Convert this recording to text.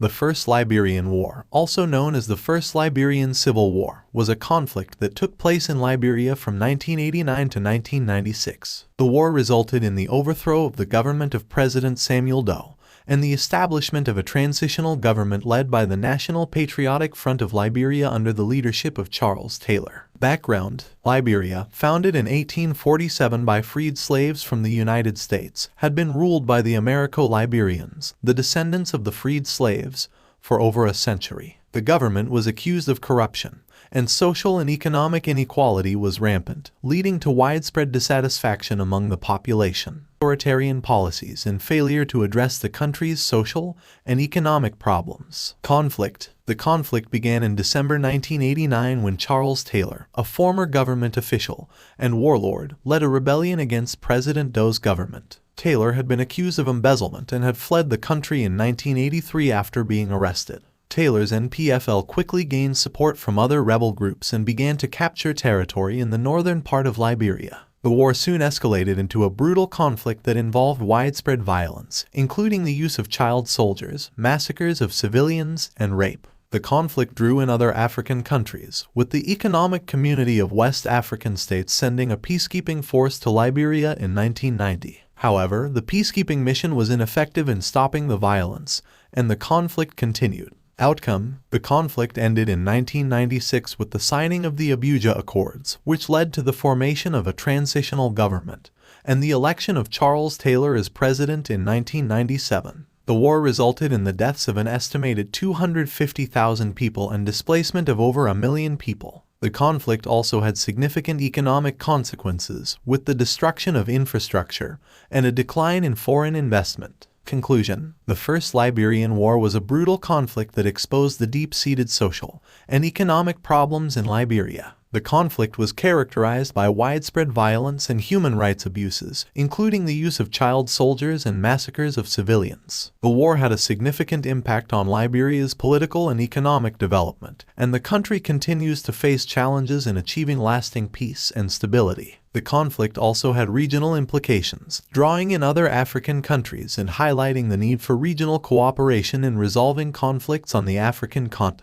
The First Liberian War, also known as the First Liberian Civil War, was a conflict that took place in Liberia from 1989 to 1996. The war resulted in the overthrow of the government of President Samuel Doe and the establishment of a transitional government led by the National Patriotic Front of Liberia under the leadership of Charles Taylor. Background: Liberia, founded in 1847 by freed slaves from the United States, had been ruled by the Americo-Liberians, the descendants of the freed slaves, for over a century. The government was accused of corruption, and social and economic inequality was rampant, leading to widespread dissatisfaction among the population. Authoritarian policies and failure to address the country's social and economic problems. Conflict. The conflict began in December 1989 when Charles Taylor, a former government official and warlord, led a rebellion against President Doe's government. Taylor had been accused of embezzlement and had fled the country in 1983 after being arrested. Taylor's NPFL quickly gained support from other rebel groups and began to capture territory in the northern part of Liberia. The war soon escalated into a brutal conflict that involved widespread violence, including the use of child soldiers, massacres of civilians, and rape. The conflict drew in other African countries, with the Economic Community of West African States sending a peacekeeping force to Liberia in 1990. However, the peacekeeping mission was ineffective in stopping the violence, and the conflict continued. Outcome: the conflict ended in 1996 with the signing of the Abuja Accords, which led to the formation of a transitional government, and the election of Charles Taylor as president in 1997. The war resulted in the deaths of an estimated 250,000 people and displacement of over 1 million people. The conflict also had significant economic consequences, with the destruction of infrastructure and a decline in foreign investment. Conclusion: the First Liberian War was a brutal conflict that exposed the deep-seated social and economic problems in Liberia. The conflict was characterized by widespread violence and human rights abuses, including the use of child soldiers and massacres of civilians. The war had a significant impact on Liberia's political and economic development, and the country continues to face challenges in achieving lasting peace and stability. The conflict also had regional implications, drawing in other African countries and highlighting the need for regional cooperation in resolving conflicts on the African continent.